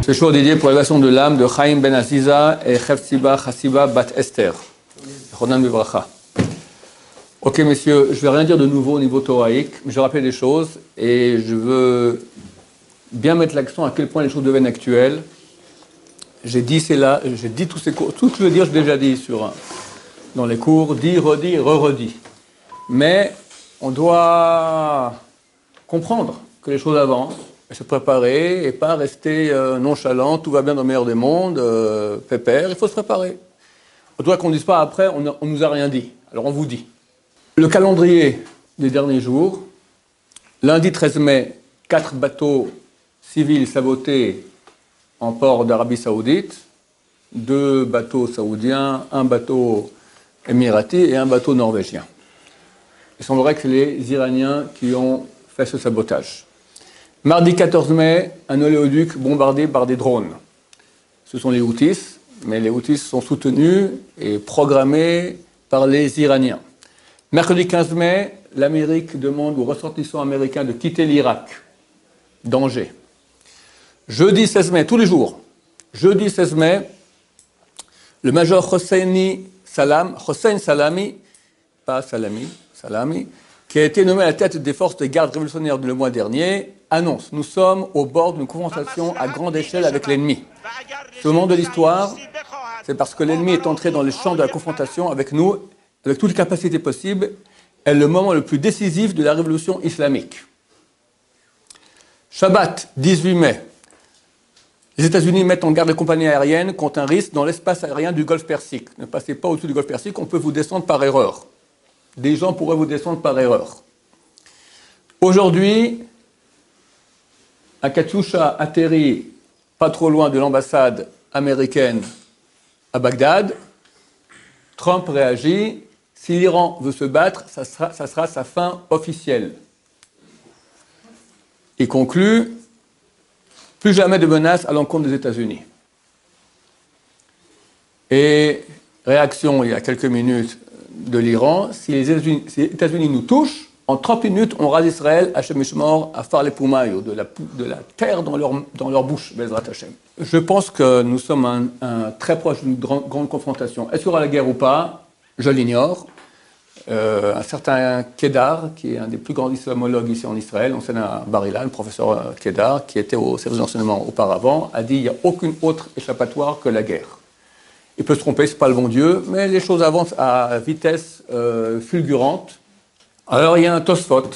Ce jour dédié pour l'élévation de l'âme de Chaim Ben Aziza et Hefziba Chassiba Bat Esther. Ronan Bivracha. Ok, messieurs, je ne vais rien dire de nouveau au niveau thoraïque, mais je vais rappeler des choses et je veux bien mettre l'accent à quel point les choses deviennent actuelles. J'ai dit c'est là, j'ai dit tous ces cours, tout ce que je veux dire, je l'ai déjà dit dans les cours, dit, redit, re-redit. Mais on doit comprendre que les choses avancent, et se préparer et pas rester nonchalant, tout va bien dans le meilleur des mondes, pépère, il faut se préparer. On doit qu'on ne dise pas après, on nous a rien dit. Alors on vous dit. Le calendrier des derniers jours, lundi 13 mai, 4 bateaux civils sabotés en port d'Arabie Saoudite, 2 bateaux saoudiens, 1 bateau émirati et 1 bateau norvégien. Il semblerait que c'est les Iraniens qui ont fait ce sabotage. Mardi 14 mai, un oléoduc bombardé par des drones. Ce sont les Houthis, mais les Houthis sont soutenus et programmés par les Iraniens. Mercredi 15 mai, l'Amérique demande aux ressortissants américains de quitter l'Irak. Danger. Jeudi 16 mai, tous les jours, jeudi 16 mai, le major Hossein Salami, pas Salami, Salami, qui a été nommé à la tête des forces de garde révolutionnaires le mois dernier, annonce « Nous sommes au bord d'une confrontation à grande échelle avec l'ennemi. Ce moment de l'histoire, c'est parce que l'ennemi est entré dans les champs de la confrontation avec nous, avec toutes les capacités possibles, est le moment le plus décisif de la révolution islamique. » Shabbat, 18 mai. Les États-Unis mettent en garde les compagnies aériennes contre un risque dans l'espace aérien du Golfe Persique. Ne passez pas au-dessus du Golfe Persique, on peut vous descendre par erreur. Des gens pourraient vous descendre par erreur. Aujourd'hui, un Katyusha atterrit pas trop loin de l'ambassade américaine à Bagdad. Trump réagit. Si l'Iran veut se battre, ça sera sa fin officielle. Il conclut, plus jamais de menaces à l'encontre des États-Unis. Et réaction il y a quelques minutes de l'Iran, si les États-Unis nous touchent, en 30 minutes, on rase Israël, Hachem Mishmor, à Far les Poumaïo, de la terre dans leur bouche, Bezrat Hachem. Je pense que nous sommes très proches d'une grande confrontation. Est-ce qu'il y aura la guerre ou pas? Je l'ignore. Un certain Kedar, qui est un des plus grands islamologues ici en Israël, enseigne à Bar Ilan, le professeur Kedar, qui était au service d'enseignement auparavant, a dit qu'il n'y a aucune autre échappatoire que la guerre. Il peut se tromper, ce n'est pas le bon Dieu, mais les choses avancent à vitesse fulgurante. Alors il y a un Tosfot,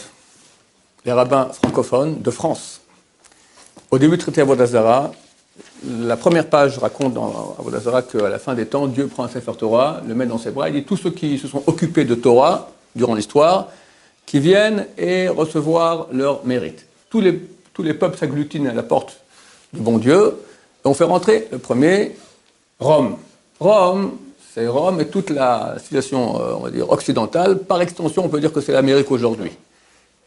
les rabbins francophones de France. Au début du traité Avodah Zarah, la première page raconte dans Avodah Zarah qu'à la fin des temps, Dieu prend un Sefer Torah, le met dans ses bras, il dit tous ceux qui se sont occupés de Torah durant l'histoire, qui viennent et recevoir leur mérite. Tous les peuples s'agglutinent à la porte du bon Dieu, et on fait rentrer le premier, Rome. Rome, c'est Rome et toute la civilisation, on va dire, occidentale. Par extension, on peut dire que c'est l'Amérique aujourd'hui,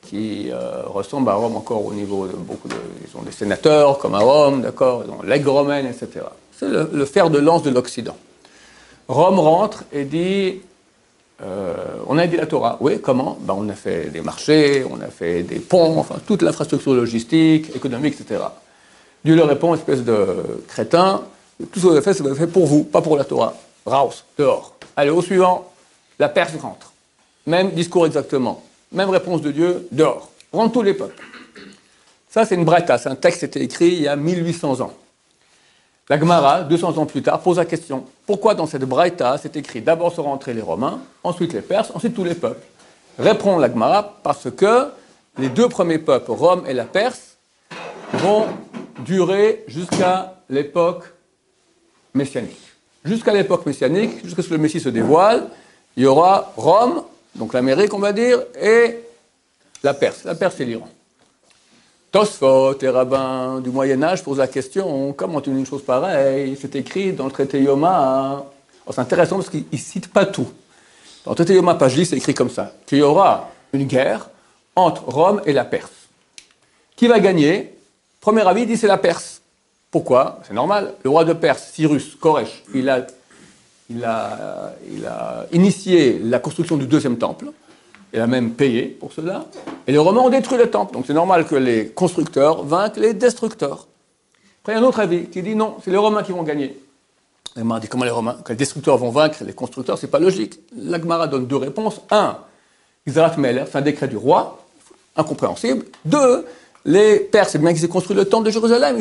qui ressemble à Rome encore au niveau de ils ont des sénateurs comme à Rome, d'accord, ils ont l'aigle romaine, etc. C'est le fer de lance de l'Occident. Rome rentre et dit, on a aidé la Torah. Oui, comment? Ben, on a fait des marchés, on a fait des ponts, enfin toute l'infrastructure logistique, économique, etc. Dieu leur répond, espèce de crétin, tout ce que vous avez fait, c'est fait pour vous, pas pour la Torah. Raus, dehors. Allez, au suivant, la Perse rentre. Même discours exactement. Même réponse de Dieu, dehors. Rentre tous les peuples. Ça, c'est une braïta, c'est un texte qui a été écrit il y a 1800 ans. La Gemara, 200 ans plus tard, pose la question. Pourquoi dans cette braïta, c'est écrit d'abord sont rentrés les Romains, ensuite les Perses, ensuite tous les peuples? Répond la Gemara, parce que les 2 premiers peuples, Rome et la Perse, vont durer jusqu'à l'époque messianique. Jusqu'à l'époque messianique, jusqu'à ce que le Messie se dévoile, il y aura Rome, donc l'Amérique on va dire, et la Perse. La Perse c'est l'Iran. Tosfot, les rabbins du Moyen-Âge posent la question, comment tu dis une chose pareille? C'est écrit dans le traité Yoma. C'est intéressant parce qu'il ne cite pas tout. Dans le traité Yoma, page 10, c'est écrit comme ça, qu'il y aura une guerre entre Rome et la Perse. Qui va gagner? Premier avis dit c'est la Perse. Pourquoi? C'est normal. Le roi de Perse, Cyrus, Koresh, il a initié la construction du 2e temple. Il a même payé pour cela. Et les Romains ont détruit le temple. Donc c'est normal que les constructeurs vainquent les destructeurs. Après, il y a un autre avis qui dit non, c'est les Romains qui vont gagner. L'Agmara dit comment les Romains, quand les destructeurs vont vaincre les constructeurs, c'est pas logique. L'Agmara donne deux réponses. Un, Xarat Meler, c'est un décret du roi, incompréhensible. Deux, les Perses, bien qu'ils aient construit le temple de Jérusalem,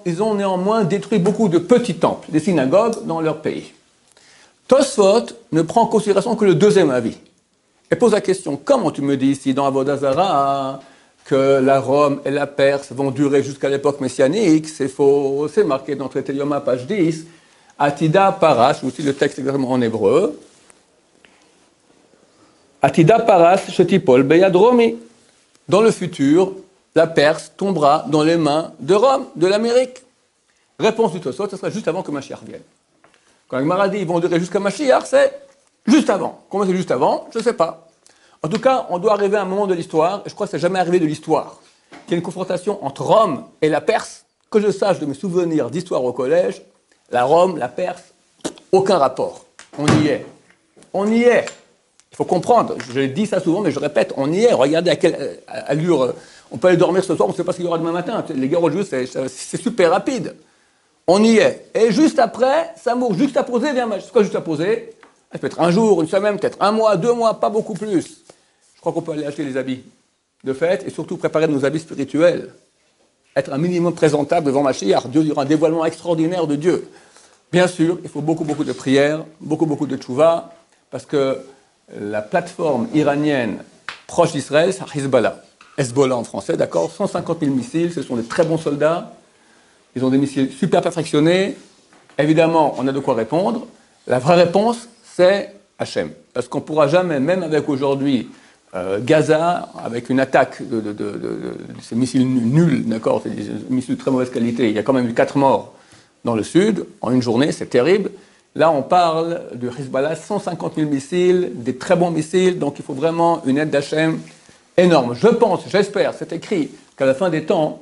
ils ont néanmoins détruit beaucoup de petits temples, des synagogues dans leur pays. Tosfot ne prend en considération que le deuxième avis. Et pose la question, comment tu me dis ici dans Avodah Zarah que la Rome et la Perse vont durer jusqu'à l'époque messianique? C'est faux, c'est marqué dans Traité Yoma, page 10. Atida Parash, aussi le texte exactement en hébreu. Atida Parash Shetipol Beyadromi. Dans le futur, la Perse tombera dans les mains de Rome, de l'Amérique. Réponse du Tosfot, ce sera juste avant que Mashiach vienne. Quand la Gemara dit ils vont durer jusqu'à Mashiach, c'est juste avant. Comment c'est juste avant? Je ne sais pas. En tout cas, on doit arriver à un moment de l'histoire, et je crois que ça n'est jamais arrivé de l'histoire, qu'il y ait une confrontation entre Rome et la Perse, que je sache de mes souvenirs d'histoire au collège, la Rome, la Perse, aucun rapport. On y est. On y est. Il faut comprendre, je dis ça souvent, mais je répète, on y est. Regardez à quelle allure on peut aller dormir ce soir, on ne sait pas ce qu'il y aura demain matin. Les guerres religieuses, c'est super rapide. On y est. Et juste après, Samour, juxtaposé vient Mashiach. C'est quoi juxtaposé? Ça peut être un jour, une semaine, peut-être un mois, 2 mois, pas beaucoup plus. Je crois qu'on peut aller acheter les habits de fête et surtout préparer nos habits spirituels. Être un minimum présentable devant Mashiach. Dieu aura un dévoilement extraordinaire de Dieu. Bien sûr, il faut beaucoup de prières, beaucoup de tchouva, parce que la plateforme iranienne proche d'Israël, c'est Hezbollah. Hezbollah en français, d'accord, 150 000 missiles, ce sont des très bons soldats. Ils ont des missiles super perfectionnés. Évidemment, on a de quoi répondre. La vraie réponse, c'est Hachem. Parce qu'on ne pourra jamais, même avec aujourd'hui Gaza, avec une attaque de ces missiles nuls, d'accord, c'est des missiles de très mauvaise qualité, il y a quand même eu 4 morts dans le sud, en une journée, c'est terrible. Là, on parle de Hezbollah, 150 000 missiles, des très bons missiles, donc il faut vraiment une aide d'Hachem énorme. Je pense, j'espère, c'est écrit, qu'à la fin des temps,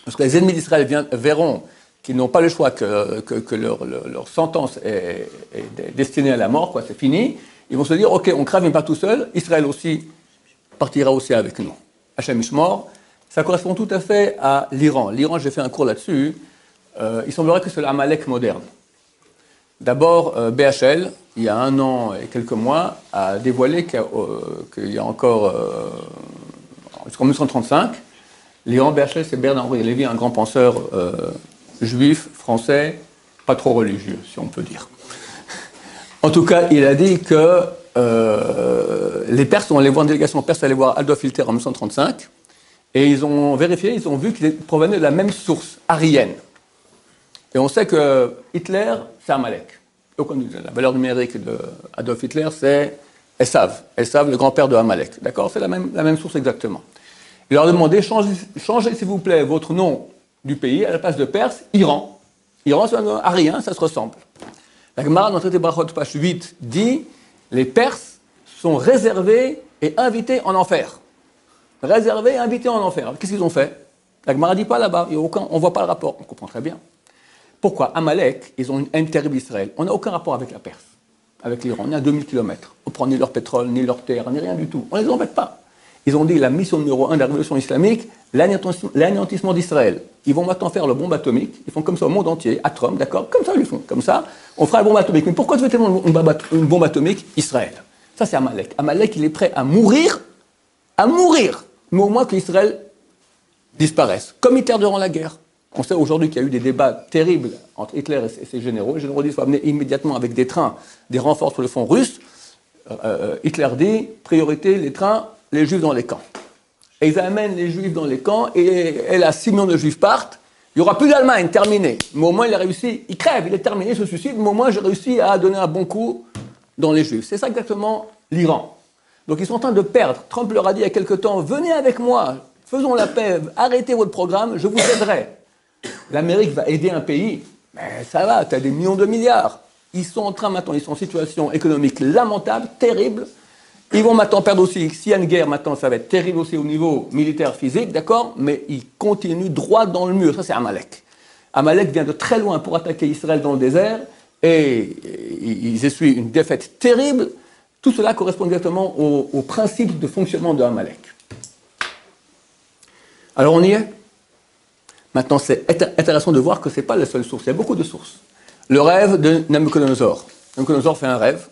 parce que les ennemis d'Israël verront qu'ils n'ont pas le choix, que leur sentence est destinée à la mort, quoi, c'est fini. Ils vont se dire, ok, on crève mais pas tout seul, Israël aussi partira aussi avec nous. Hachem Ishmor, ça correspond tout à fait à l'Iran. L'Iran, j'ai fait un cours là-dessus, il semblerait que c'est l'Amalek moderne. D'abord, BHL, il y a 1 an et quelques mois, a dévoilé qu'il y a encore, jusqu'en 1935, l'Iran, BHL, c'est Bernard-Henri Lévy, un grand penseur juif, français, pas trop religieux, si on peut dire. En tout cas, il a dit que les Perses sont allés voir une délégation perse, allés voir Adolf Hitler en 1935, et ils ont vérifié, ils ont vu qu'ils provenaient de la même source, aryenne. Et on sait que Hitler, c'est Amalek. Donc, la valeur numérique d'Adolf Hitler, c'est Esav. Esav, le grand-père de Amalek. D'accord? C'est la même source exactement. Il leur a demandé, changez s'il vous plaît votre nom du pays, à la place de Perse, Iran. Iran, c'est un nom aryen, ça se ressemble. La Gemara, dans le traité Brachot, page 8, dit, les Perses sont réservés et invités en enfer. Réservés et invités en enfer. Qu'est-ce qu'ils ont fait? La Gemara ne dit pas là-bas, on ne voit pas le rapport, on comprend très bien. Pourquoi? Amalek, ils ont une haine terrible d'Israël. On n'a aucun rapport avec la Perse, avec l'Iran. On est à 2000 km. On ne prend ni leur pétrole, ni leur terre, ni rien du tout. On ne les embête pas. Ils ont dit la mission numéro 1 de la révolution islamique, l'anéantissement d'Israël. Ils vont maintenant faire le bombe atomique. Ils font comme ça au monde entier, Atom, d'accord? Comme ça, ils le font. Comme ça, on fera la bombe atomique. Mais pourquoi tu veux tellement une bombe atomique? Israël. Ça, c'est Amalek. Amalek, il est prêt à mourir, mais au moins qu'Israël disparaisse. Comme Hitler durant la guerre. On sait aujourd'hui qu'il y a eu des débats terribles entre Hitler et ses généraux. Les généraux disent qu'il faut amener immédiatement avec des trains des renforts sur le front russe. Hitler dit, priorité, les trains, les juifs dans les camps. Et ils amènent les juifs dans les camps, et là, 6 millions de juifs partent. Il n'y aura plus d'Allemagne, terminé. Mais au moins, il a réussi, il crève, il est terminé, il se suicide, mais au moins, j'ai réussi à donner un bon coup dans les juifs. C'est ça exactement l'Iran. Donc, ils sont en train de perdre. Trump leur a dit il y a quelque temps, venez avec moi, faisons la paix, arrêtez votre programme, je vous aiderai. L'Amérique va aider un pays, mais ça va, tu as des millions de milliards. Ils sont en train maintenant, ils sont en situation économique lamentable, terrible. Ils vont maintenant perdre aussi, s'il y a une guerre maintenant, ça va être terrible aussi au niveau militaire, physique, d'accord? Mais ils continuent droit dans le mur, ça c'est Amalek. Amalek vient de très loin pour attaquer Israël dans le désert, et ils essuient une défaite terrible. Tout cela correspond exactement au principe de fonctionnement de Amalek. Alors on y est? Maintenant, c'est intéressant de voir que ce n'est pas la seule source. Il y a beaucoup de sources. Le rêve de Nabucodonosor. Nabucodonosor fait un rêve.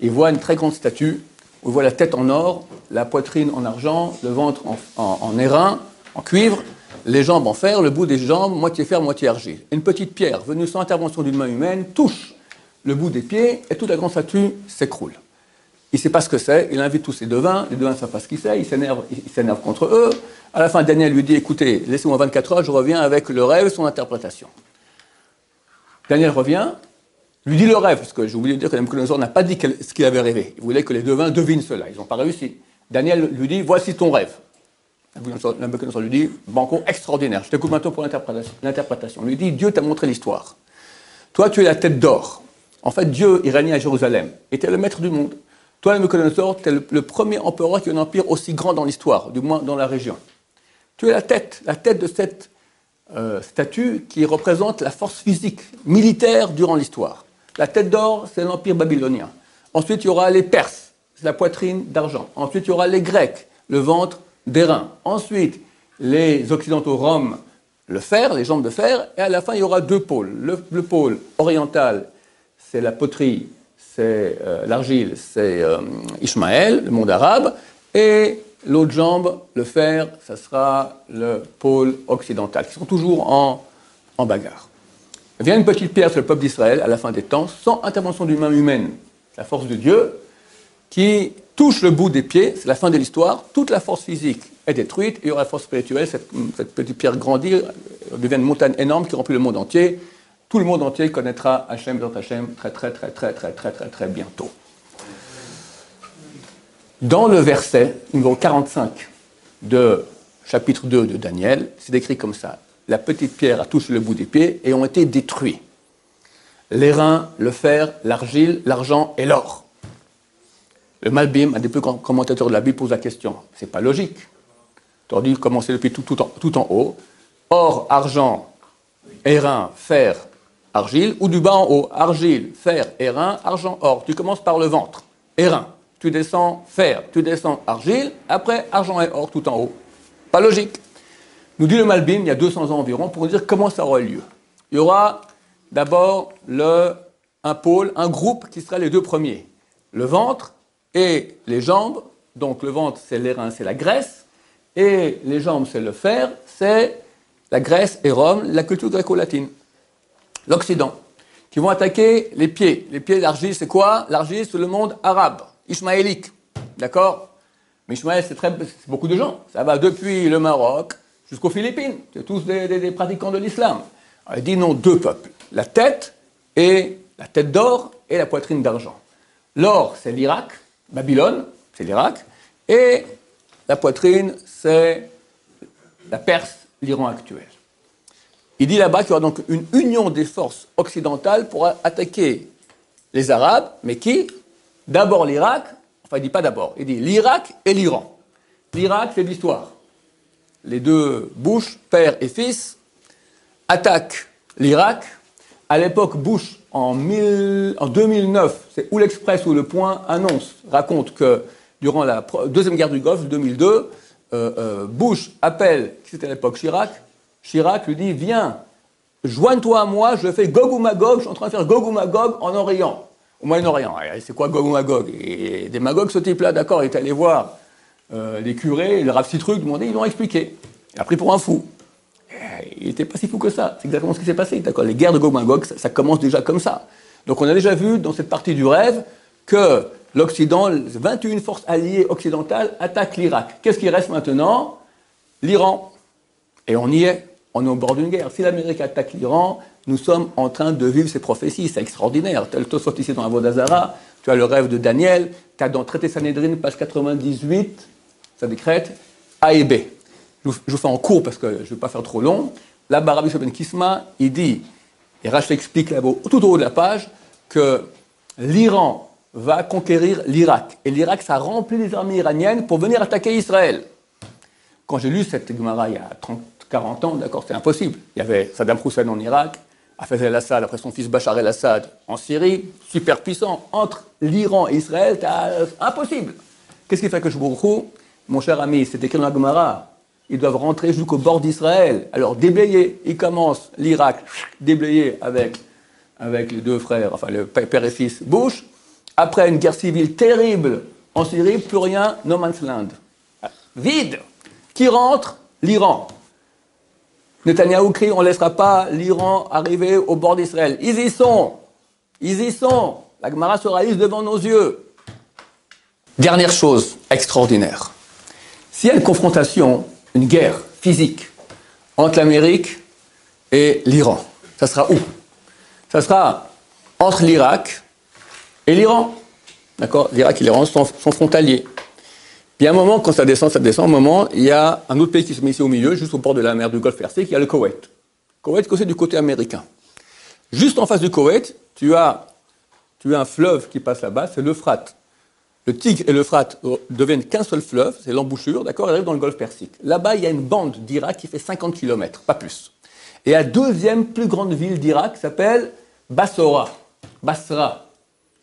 Il voit une très grande statue. On voit la tête en or, la poitrine en argent, le ventre en airain, en cuivre, les jambes en fer, le bout des jambes, moitié fer, moitié argile. Une petite pierre venue sans intervention d'une main humaine touche le bout des pieds et toute la grande statue s'écroule. Il ne sait pas ce que c'est, il invite tous ses devins, les devins ne savent pas ce qu'il c'est, il s'énerve contre eux. À la fin, Daniel lui dit, écoutez, laissez-moi 24 heures, je reviens avec le rêve et son interprétation. Daniel revient, lui dit le rêve, parce que j'ai oublié de dire que Nabucodonosor n'a pas dit ce qu'il avait rêvé. Il voulait que les devins devinent cela, ils n'ont pas réussi. Daniel lui dit, voici ton rêve. Nabucodonosor lui dit, banco, extraordinaire, je t'écoute maintenant pour l'interprétation. Il lui dit, Dieu t'a montré l'histoire. Toi, tu es la tête d'or. En fait, Dieu, il régnait à Jérusalem, était le maître du monde. Toi, Nabucodonosor, tu es le premier empereur qui a un empire aussi grand dans l'histoire, du moins dans la région. Tu es la tête de cette statue qui représente la force physique, militaire durant l'histoire. La tête d'or, c'est l'empire babylonien. Ensuite, il y aura les Perses, c'est la poitrine d'argent. Ensuite, il y aura les Grecs, le ventre d'airain. Ensuite, les Occidentaux, Rome, le fer, les jambes de fer. Et à la fin, il y aura deux pôles. Le pôle oriental, c'est la poterie, c'est l'argile, c'est Ismaël, le monde arabe. Et l'autre jambe, le fer, ça sera le pôle occidental, qui sont toujours en bagarre. Vient une petite pierre sur le peuple d'Israël à la fin des temps, sans intervention d'une main humaine, la force de Dieu, qui touche le bout des pieds, c'est la fin de l'histoire, toute la force physique est détruite, et il y aura la force spirituelle, cette petite pierre grandit, devient une montagne énorme qui remplit le monde entier. Tout le monde entier connaîtra Hachem, Bezrat Hachem, très bientôt. Dans le verset numéro 45 de chapitre 2 de Daniel, c'est décrit comme ça. La petite pierre a touché le bout des pieds et ont été détruits. L'airain, le fer, l'argile, l'argent et l'or. Le Malbim, un des plus grands commentateurs de la Bible, pose la question. C'est pas logique. Tu aurais dû commencer depuis tout en haut. Or, argent, airain, fer, argile, ou du bas en haut. Argile, fer, airain, argent, or. Tu commences par le ventre. Airain. Tu descends fer, tu descends argile, après argent et or tout en haut. Pas logique. Nous dit le Malbim, il y a 200 ans environ, pour nous dire comment ça aura lieu. Il y aura d'abord un pôle, un groupe qui sera les deux premiers. Le ventre et les jambes. Donc le ventre, c'est l'airain, c'est la graisse. Et les jambes, c'est le fer, c'est la Grèce et Rome, la culture gréco-latine. L'Occident, qui vont attaquer les pieds. Les pieds d'argile, c'est quoi? L'argile, c'est le monde arabe, ismaélique. D'accord? Mais Ismaël, c'est beaucoup de gens. Ça va depuis le Maroc jusqu'aux Philippines. C'est tous des pratiquants de l'islam. Il dit non, deux peuples. La tête d'or et la poitrine d'argent. L'or, c'est l'Irak, Babylone, c'est l'Irak. Et la poitrine, c'est la Perse, l'Iran actuel. Il dit là-bas qu'il y aura donc une union des forces occidentales pour attaquer les Arabes, mais qui? D'abord l'Irak, enfin il ne dit pas d'abord, il dit l'Irak et l'Iran. L'Irak, c'est l'histoire. Les deux Bush, père et fils, attaquent l'Irak. À l'époque, Bush, en 2009, c'est où l'Express ou le Point raconte que durant la Deuxième Guerre du Golfe, 2002, Bush appelle, qui c'était à l'époque Chirac, Chirac lui dit, viens, joigne-toi à moi, je fais Gog ou Magog, je suis en train de faire Gog ou Magog en Orient, au Moyen-Orient. C'est quoi Gog ou Magog? Et des Magog, ce type-là, d'accord, il est allé voir les curés, le Rav Citruc, ils l'ont expliqué. Il a pris pour un fou. Il n'était pas si fou que ça. C'est exactement ce qui s'est passé. D'accord, les guerres de Gog Magog, ça commence déjà comme ça. Donc on a déjà vu dans cette partie du rêve que l'Occident, les 21 forces alliées occidentales attaquent l'Irak. Qu'est-ce qui reste maintenant? L'Iran. Et on y est. On est au bord d'une guerre. Si l'Amérique attaque l'Iran, nous sommes en train de vivre ces prophéties. C'est extraordinaire. Tu as le Tosfot ici dans la Vodazara, tu as le rêve de Daniel, tu as dans Traité Sanhédrin, page 98, ça décrète A et B. Je vous fais en cours parce que je ne vais pas faire trop long. Là-bas, Rabbi Ben Kisma, il dit, et Rachel explique là-bas, tout au haut de la page, que l'Iran va conquérir l'Irak. Et l'Irak, ça remplit les armées iraniennes pour venir attaquer Israël. Quand j'ai lu cette Gemara il y a 40 ans, d'accord, c'est impossible. Il y avait Saddam Hussein en Irak, Hafez el-Assad, après son fils Bachar el-Assad en Syrie, super puissant. Entre l'Iran et Israël, c'est impossible. Qu'est-ce qui fait que je vous retrouve? Mon cher ami, c'est écrit dans la Gemara, ils doivent rentrer jusqu'au bord d'Israël. Alors, déblayer, ils commencent l'Irak, déblayer avec les deux frères, enfin le père et fils Bush. Après une guerre civile terrible en Syrie, plus rien, no man's land. Vide. Qui rentre? L'Iran. Netanyahou crie, on ne laissera pas l'Iran arriver au bord d'Israël. Ils y sont. Ils y sont. La Gemara se réalise devant nos yeux. Dernière chose extraordinaire. S'il y a une confrontation, une guerre physique entre l'Amérique et l'Iran, ça sera où? Ça sera entre l'Irak et l'Iran. D'accord? L'Irak et l'Iran sont frontaliers. Puis à un moment, quand ça descend, un moment, il y a un autre pays qui se met ici au milieu, juste au bord de la mer du Golfe Persique, il y a le Koweït. Koweït, c'est du côté américain. Juste en face du Koweït, tu as un fleuve qui passe là-bas, c'est l'Euphrate. Le Tigre et l'Euphrate deviennent qu'un seul fleuve, c'est l'embouchure, d'accord, il arrive dans le Golfe Persique. Là-bas, il y a une bande d'Irak qui fait 50 km, pas plus. Et la deuxième plus grande ville d'Irak s'appelle Bassora. Basra.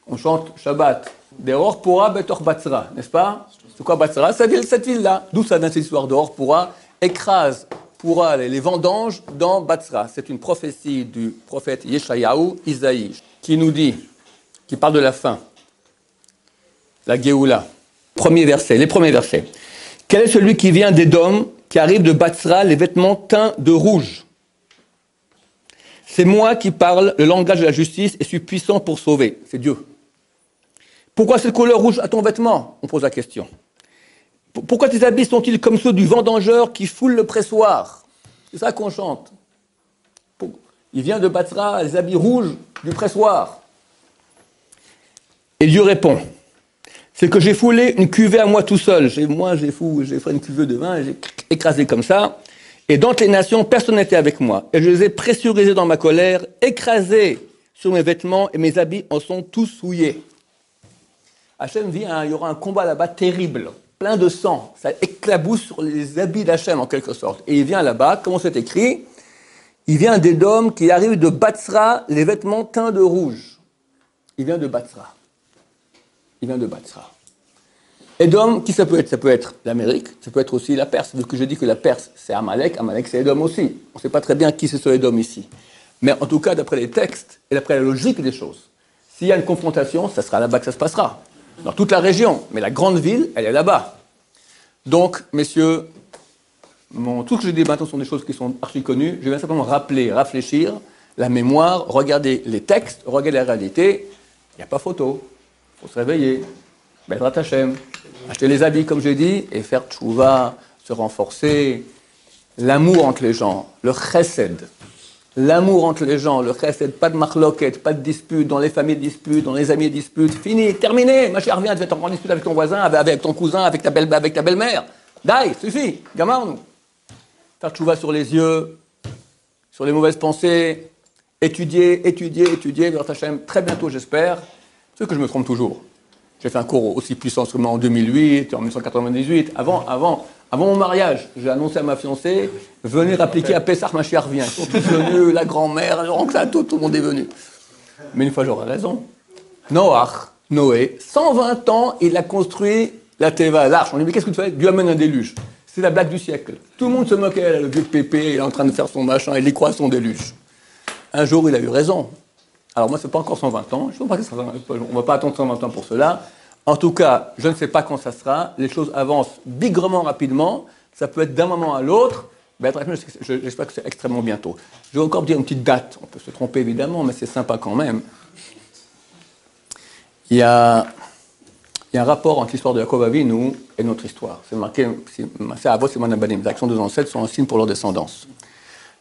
On chante Shabbat. Deor Pura Betor Batsra, n'est-ce pas? C'est quoi Batsra? Cette ville-là. D'où ça vient cette histoire Deor Pura? Écrase Pura, les vendanges dans Batsra. C'est une prophétie du prophète Yeshayahu, Isaïe, qui nous dit, qui parle de la fin. La Géoula. Les premiers versets. Quel est celui qui vient d'Édom, qui arrive de Batsra, les vêtements teints de rouge? C'est moi qui parle le langage de la justice et suis puissant pour sauver. C'est Dieu. Pourquoi cette couleur rouge à ton vêtement? On pose la question. Pourquoi tes habits sont-ils comme ceux du vendangeur qui foule le pressoir? C'est ça qu'on chante. Il vient de Batsra, les habits rouges du pressoir. Et Dieu répond, c'est que j'ai foulé une cuvée à moi tout seul. J'ai fait une cuvée de vin, et j'ai écrasé comme ça. Et dans les nations, personne n'était avec moi. Et je les ai pressurisés dans ma colère, écrasés sur mes vêtements, et mes habits en sont tous souillés. Hachem vient, il y aura un combat là-bas terrible, plein de sang. Ça éclabousse sur les habits d'Hachem en quelque sorte. Et il vient là-bas, comment c'est écrit? Il vient d'Édom qui arrive de Batsra, les vêtements teints de rouge. Il vient de Batsra. Édom, qui ça peut être? Ça peut être l'Amérique, ça peut être aussi la Perse. Vu que je dis que la Perse, c'est Amalek c'est Édom aussi. On ne sait pas très bien qui c'est ce Édom ici. Mais en tout cas, d'après les textes et d'après la logique des choses, s'il y a une confrontation, ça sera là-bas que ça se passera. Dans toute la région. Mais la grande ville, elle est là-bas. Donc, messieurs, tout ce que je dis maintenant sont des choses qui sont archi connues. Je vais simplement rappeler, réfléchir, la mémoire, regarder les textes, regarder la réalité. Il n'y a pas photo. Il faut se réveiller. Bezrat Hashem. Acheter les habits, comme j'ai dit, et faire tchouva, se renforcer. L'amour entre les gens, le chesed. L'amour entre les gens, le chesed, pas de marloquette, pas de dispute, dans les familles disputent, dans les amis disputent, fini, terminé, ma chère, viens, tu vas t'en dispute avec ton voisin, avec ton cousin, avec ta belle-mère. Dai, suffit, gamin, nous. Faire tchouva sur les yeux, sur les mauvaises pensées, étudier, Bezrat Hashem, très bientôt j'espère, c'est que je me trompe toujours. J'ai fait un cours aussi puissant seulement en 2008, en 1998, avant mon mariage, j'ai annoncé à ma fiancée, venez appliquer à Pessah, ma chère vient. Ils sont tous venus, la grand-mère, l'oncle, tout le monde est venu. Mais une fois, j'aurai raison. Noé, 120 ans, il a construit la Teva, l'arche. On lui dit, qu'est-ce que tu fais? Dieu amène un déluge. C'est la blague du siècle. Tout le monde se moquait, le vieux Pépé, il est en train de faire son machin, il y croit son déluge. Un jour, il a eu raison. Alors moi, c'est pas encore 120 ans, on ne va pas attendre 120 ans pour cela. En tout cas, je ne sais pas quand ça sera, les choses avancent bigrement rapidement, ça peut être d'un moment à l'autre, j'espère que c'est extrêmement bientôt. Je vais encore dire une petite date, on peut se tromper évidemment, mais c'est sympa quand même. Il y a un rapport entre l'histoire de Yaakov Avinu et notre histoire. C'est marqué, c'est Avos et Manabanim, les actions des ancêtres sont un signe pour leur descendance.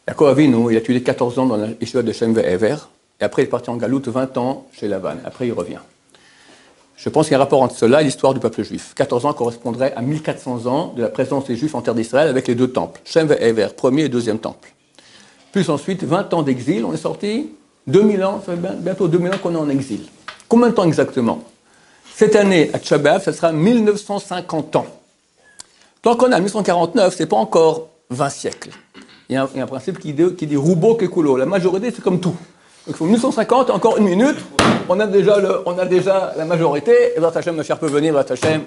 Yaakov Avinu, il a tué 14 ans dans la Yeshiva de Shem Ve'ever, et après il est parti en galoute 20 ans chez Lavan, après il revient. Je pense qu'il y a un rapport entre cela et l'histoire du peuple juif. 14 ans correspondrait à 1400 ans de la présence des Juifs en terre d'Israël avec les deux temples, Shem Ve'ever, premier et deuxième temple. Plus ensuite, 20 ans d'exil, on est sorti, 2000 ans, ça fait bientôt 2000 ans qu'on est en exil. Combien de temps exactement? Cette année, à Tisha B'Av, ça sera 1950 ans. Tant qu'on est à 1949, ce n'est pas encore 20 siècles. Il y a un principe qui dit Roubo Kekulo, la majorité c'est comme tout. Donc il faut 1950, encore une minute, on a déjà la majorité, et Bezrat Hashem, ma chère peut venir, Bezrat Hashem,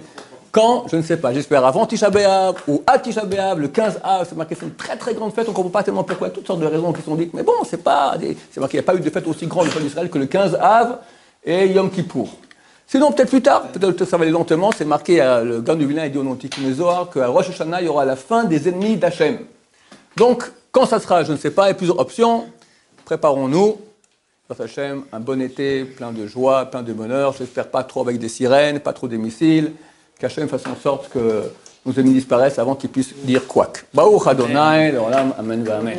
Quand? Je ne sais pas. J'espère avant Tisha B'Av ou à Tisha B'Av, le 15 Av, c'est marqué, c'est une très très grande fête, on ne comprend pas tellement pourquoi, toutes sortes de raisons qui sont dites, mais bon, c'est marqué, il n'y a pas eu de fête aussi grande au d'Israël que le 15 Av et Yom Kippour. Sinon, peut-être plus tard, peut-être ça va aller lentement, c'est marqué, le Gan du Vilna et dit au Antiquité Zohar qu'à Rosh Hashanah, il y aura la fin des ennemis d'Hachem. Donc, quand ça sera, je ne sais pas, il y a plusieurs options, préparons-nous. Hachem, un bon été, plein de joie, plein de bonheur. J'espère pas trop avec des sirènes, pas trop des missiles. Qu'Hachem fasse en sorte que nos ennemis disparaissent avant qu'ils puissent dire quoi. Baruch Adonai, Amen, Amen.